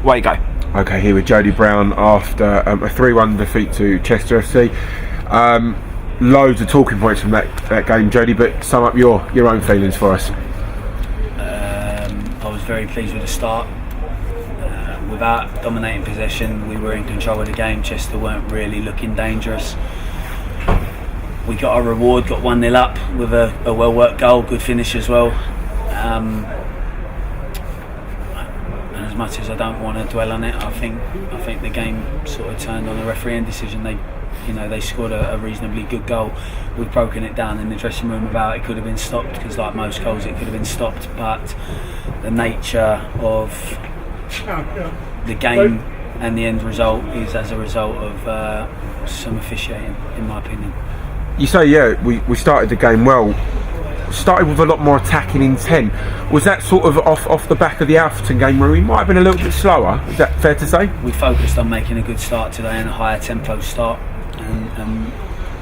Way go. Okay, here with Jody Brown after a 3-1 defeat to Chester FC. Loads of talking points from that game, Jody, but sum up your own feelings for us. I was very pleased with the start. Without dominating possession, we were in control of the game. Chester weren't really looking dangerous. We got our reward, got 1-0 up with a well-worked goal, good finish as well. And as much as I don't want to dwell on it, I think the game sort of turned on a refereeing decision. They scored a reasonably good goal. We've broken it down in the dressing room about it could have been stopped, because like most goals it could have been stopped, but the nature of the game and the end result is as a result of some officiating, in my opinion. You say, we started the game well. Started with a lot more attacking intent. Was that sort of off the back of the Alfreton game where we might have been a little bit slower? Is that fair to say? We focused on making a good start today and a higher tempo start, and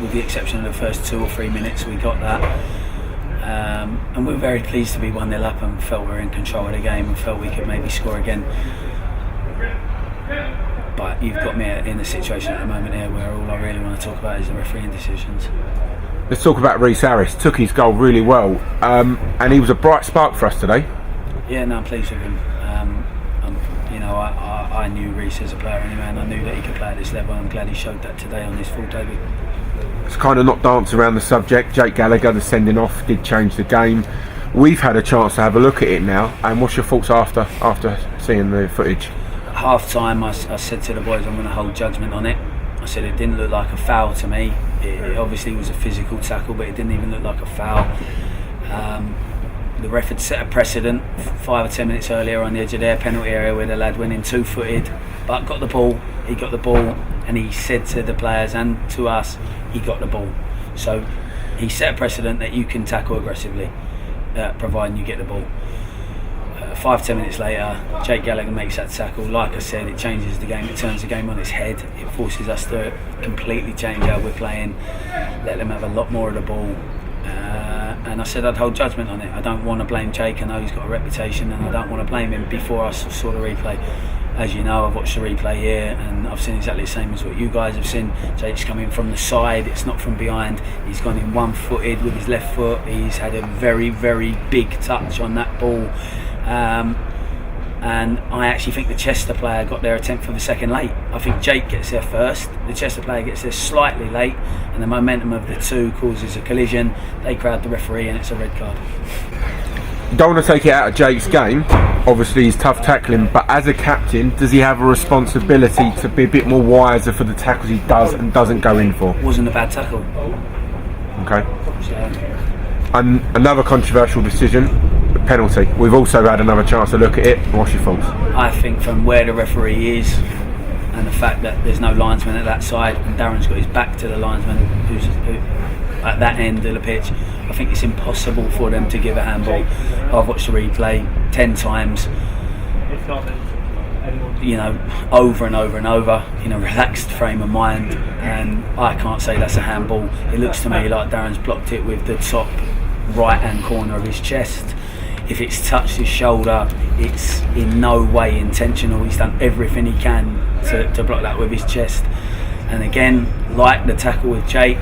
with the exception of the first 2 or 3 minutes we got that, and we were very pleased to be 1-0 up and felt we were in control of the game and felt we could maybe score again. But you've got me in a situation at the moment here where all I really want to talk about is the refereeing decisions. Let's talk about Rhys Harris. Took his goal really well, and he was a bright spark for us today. Yeah, no, I'm pleased with him. I knew Rhys as a player anyway, and I knew that he could play at this level. I'm glad he showed that today on his full debut. It's kind of not dance around the subject. Jake Gallagher, the sending off, did change the game. We've had a chance to have a look at it now, and what's your thoughts after seeing the footage? At half time, I said to the boys, I'm going to hold judgment on it. I said it didn't look like a foul to me. It obviously was a physical tackle, but it didn't even look like a foul. The ref had set a precedent 5 or 10 minutes earlier on the edge of their penalty area where the lad went in 2-footed, but got the ball. He got the ball, and he said to the players and to us, he got the ball. So he set a precedent that you can tackle aggressively, providing you get the ball. 5-10 minutes later, Jake Gallagher makes that tackle. Like I said, it changes the game, it turns the game on its head. It forces us to completely change how we're playing, let them have a lot more of the ball. And I said I'd hold judgment on it. I don't want to blame Jake. I know he's got a reputation, and I don't want to blame him before I saw the replay. As you know, I've watched the replay here, and I've seen exactly the same as what you guys have seen. Jake's coming from the side, it's not from behind. He's gone in 1-footed with his left foot. He's had a very, very big touch on that ball. And I actually think the Chester player got there a tenth of a second late. I think Jake gets there first, the Chester player gets there slightly late, and the momentum of the two causes a collision. They crowd the referee, and it's a red card. Don't want to take it out of Jake's game. Obviously he's tough tackling, but as a captain, does he have a responsibility to be a bit more wiser for the tackles he does and doesn't go in for? Wasn't a bad tackle. Okay. So, and another controversial decision, the penalty. We've also had another chance to look at it. What's your thoughts? I think from where the referee is and the fact that there's no linesman at that side, and Darren's got his back to the linesman who's at that end of the pitch, I think it's impossible for them to give a handball. I've watched the replay 10 times, over and over and over, in a relaxed frame of mind, and I can't say that's a handball. It looks to me like Darren's blocked it with the top right hand corner of his chest. If it's touched his shoulder, it's in no way intentional. He's done everything he can to block that with his chest. And again, like the tackle with Jake,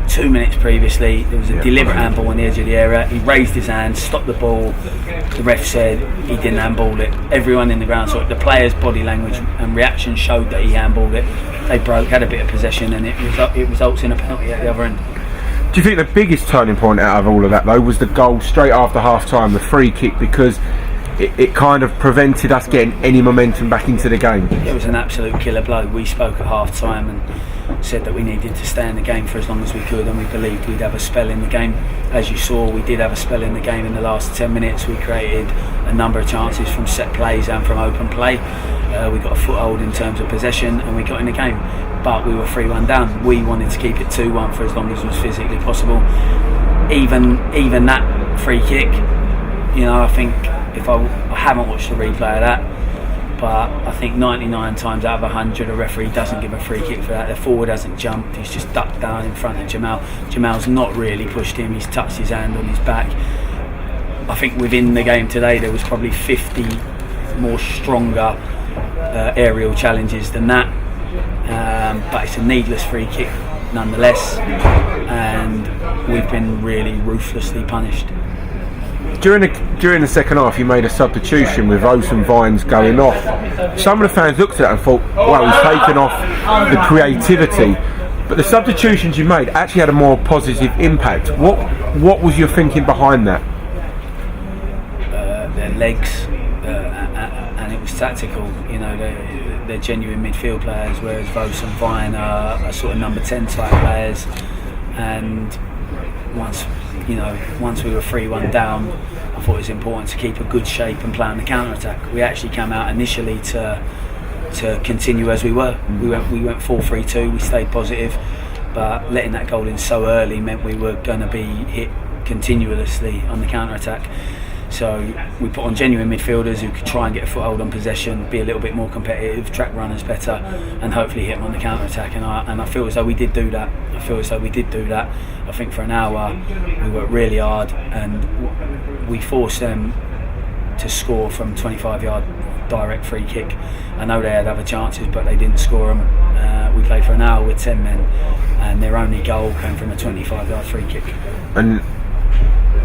2 minutes previously, there was a deliberate handball on the edge of the area. He raised his hand, stopped the ball. The ref said he didn't handball it. Everyone in the ground saw it. The players' body language and reaction showed that he handballed it. They broke, had a bit of possession, and it results in a penalty at the other end. Do you think the biggest turning point out of all of that, though, was the goal straight after half-time, the free kick, because it kind of prevented us getting any momentum back into the game? It was an absolute killer blow. We spoke at half-time and said that we needed to stay in the game for as long as we could, and we believed we'd have a spell in the game. As you saw, we did have a spell in the game. In the last 10 minutes we created a number of chances from set plays and from open play. We got a foothold in terms of possession, and we got in the game, but we were 3-1 down. We wanted to keep it 2-1 for as long as was physically possible. Even that free kick, I think I haven't watched the replay of that, but I think 99 times out of 100 a referee doesn't give a free kick for that. The forward hasn't jumped, he's just ducked down in front of Jamal. Jamal's not really pushed him, he's touched his hand on his back. I think within the game today there was probably 50 more stronger aerial challenges than that. But it's a needless free kick nonetheless, and we've been really ruthlessly punished. During the second half, you made a substitution with Ocean Vines going off. Some of the fans looked at that and thought, "Wow, he's taken off the creativity." But the substitutions you made actually had a more positive impact. What was your thinking behind that? Their legs, and it was tactical. You know, they're genuine midfield players, whereas Vos and Vine are sort of number 10 type players. And once we were 3-1 down, I thought it was important to keep a good shape and play on the counter attack. We actually came out initially to continue as we were. We went 4-3-2. We stayed positive, but letting that goal in so early meant we were going to be hit continuously on the counter attack. So we put on genuine midfielders who could try and get a foothold on possession, be a little bit more competitive, track runners better, and hopefully hit them on the counter attack. And I feel as though we did do that. I think for an hour we worked really hard, and we forced them to score from 25-yard direct free kick. I know they had other chances, but they didn't score them. We played for an hour with 10 men, and their only goal came from a 25-yard free kick. And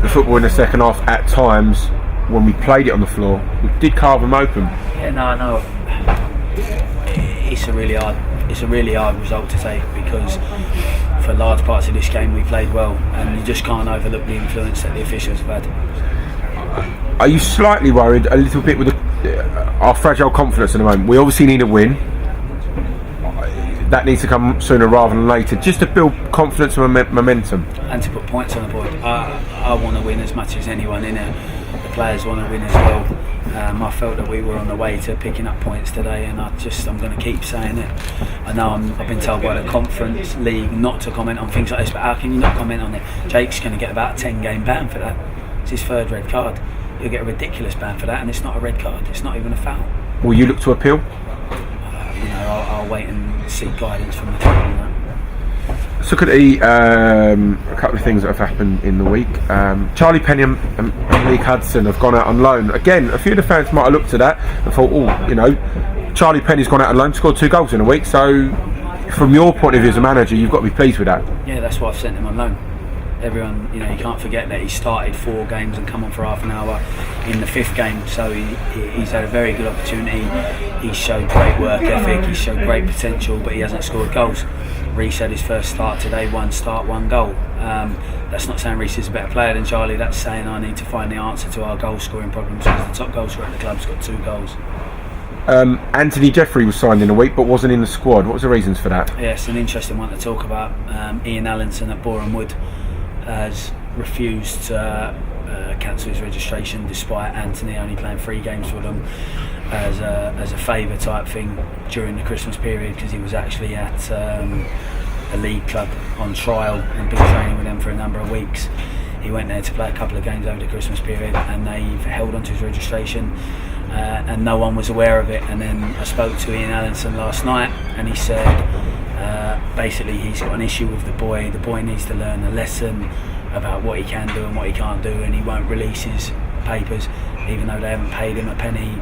the football in the second half, at times, when we played it on the floor, we did carve them open. Yeah, no, I know. It's a really hard result to take, because for large parts of this game we played well, and you just can't overlook the influence that the officials have had. Are you slightly worried a little bit with our fragile confidence at the moment? We obviously need a win. That needs to come sooner rather than later, just to build confidence and momentum. And to put points on the board. I want to win as much as anyone in it. The players want to win as well. I felt that we were on the way to picking up points today, and I'm going to keep saying it. I know I've been told by the Conference League not to comment on things like this, but how can you not comment on it? Jake's going to get about a 10-game ban for that. It's his third red card. He'll get a ridiculous ban for that, and it's not a red card. It's not even a foul. Will you look to appeal? I'll wait and seek guidance from the club on that. Let's look at a couple of things that have happened in the week. Charlie Penny and Lee Hudson have gone out on loan. Again, a few of the fans might have looked at that and thought, Charlie Penny's gone out on loan, scored 2 goals in a week. So, from your point of view as a manager, you've got to be pleased with that. Yeah, that's why I've sent him on loan. Everyone, you can't forget that he started 4 games and come on for half an hour in the 5th game, so he's had a very good opportunity. He's showed great work ethic, he's showed great potential, but he hasn't scored goals. Reece had his first start today, 1 start, 1 goal. That's not saying Reece is a better player than Charlie, that's saying I need to find the answer to our goal scoring problems, because the top goal scorer at the club's got 2 goals. Anthony Jeffrey was signed in a week but wasn't in the squad. What was the reasons for that? Yeah, it's an interesting one to talk about. Ian Allenson at Boreham Wood has refused to cancel his registration, despite Anthony only playing 3 games for them as a favour type thing during the Christmas period, because he was actually at a league club on trial and been training with them for a number of weeks. He went there to play a couple of games over the Christmas period, and they've held onto his registration, and no one was aware of it. And then I spoke to Ian Allenson last night, and he said basically he's got an issue with the boy. The boy needs to learn a lesson about what he can do and what he can't do, and he won't release his papers, even though they haven't paid him a penny.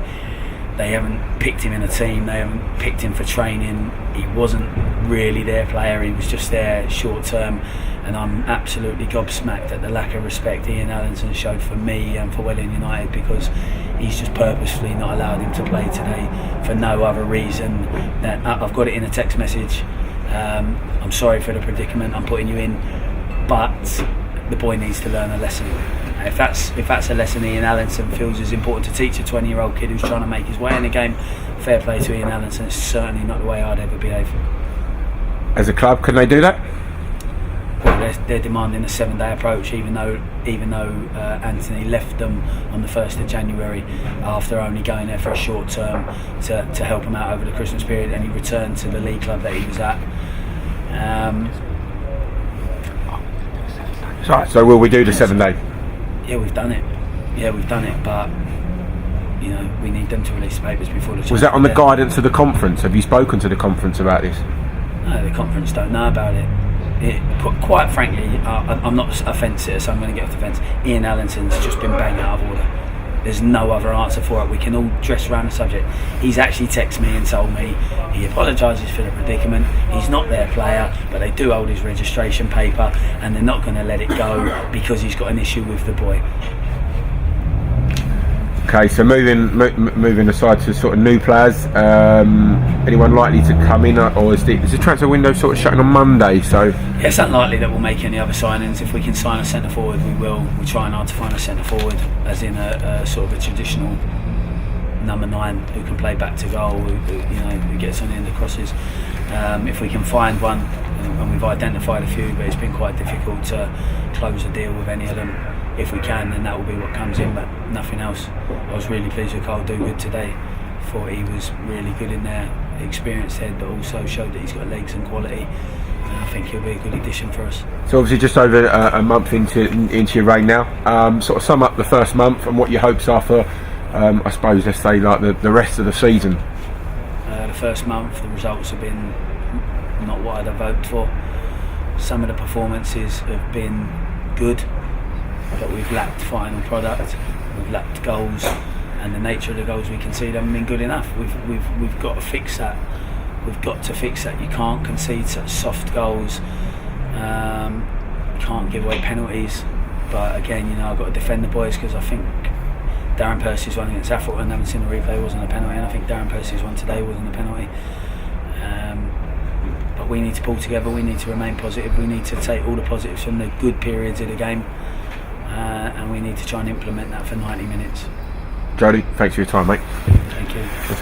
They haven't picked him in a team, they haven't picked him for training. He wasn't really their player, he was just there short term, and I'm absolutely gobsmacked at the lack of respect Ian Allenson showed for me and for Welling United, because he's just purposefully not allowed him to play today for no other reason. That I've got it in a text message. I'm sorry for the predicament I'm putting you in, but the boy needs to learn a lesson. If that's a lesson Ian Allenson feels is important to teach a 20-year-old kid who's trying to make his way in the game, fair play to Ian Allenson. It's certainly not the way I'd ever behave. As a club, can they do that? Well, they're demanding a 7-day approach, even though Anthony left them on the 1st of January after only going there for a short term to help him out over the Christmas period, and he returned to the league club that he was at. So will we do the 7-day? Yeah, we've done it. But we need them to release the papers before the. Was that on the guidance of the conference? Have you spoken to the conference about this? No, the conference don't know about it. Quite frankly, I'm not a fence sitter, so I'm going to get off the fence. Ian Allenson's just been banged out of order. There's no other answer for it. We can all dress around the subject. He's actually texted me and told me he apologises for the predicament. He's not their player, but they do hold his registration paper, and they're not going to let it go because he's got an issue with the boy. Okay, so moving aside to sort of new players, anyone likely to come in, or is the transfer window sort of shutting on Monday? So yeah, it's unlikely that we'll make any other signings. If we can sign a centre forward, we will. We're trying hard to find a centre forward, as in a sort of a traditional number 9 who can play back to goal, who gets on the end of crosses. If we can find one, and we've identified a few, but it's been quite difficult to close a deal with any of them. If we can, then that will be what comes in, but nothing else. I was really pleased with Carl Duguid today. Thought he was really good in there, experienced head, but also showed that he's got legs and quality. And I think he'll be a good addition for us. So obviously just over a month into your reign now. Sort of sum up the first month and what your hopes are for, I suppose, let's say like the rest of the season. The first month, the results have been not what I'd have hoped for. Some of the performances have been good, but we've lacked final product, we've lacked goals, and the nature of the goals we concede haven't been good enough. We've got to fix that. We've got to fix that. You can't concede such soft goals. Can't give away penalties. But again, I've got to defend the boys, because I think Darren Percy's one against Atherton, haven't seen the replay, wasn't a penalty, and I think Darren Percy's one today wasn't a penalty. But we need to pull together. We need to remain positive. We need to take all the positives from the good periods of the game. And we need to try and implement that for 90 minutes. Jody, thanks for your time, mate. Thank you.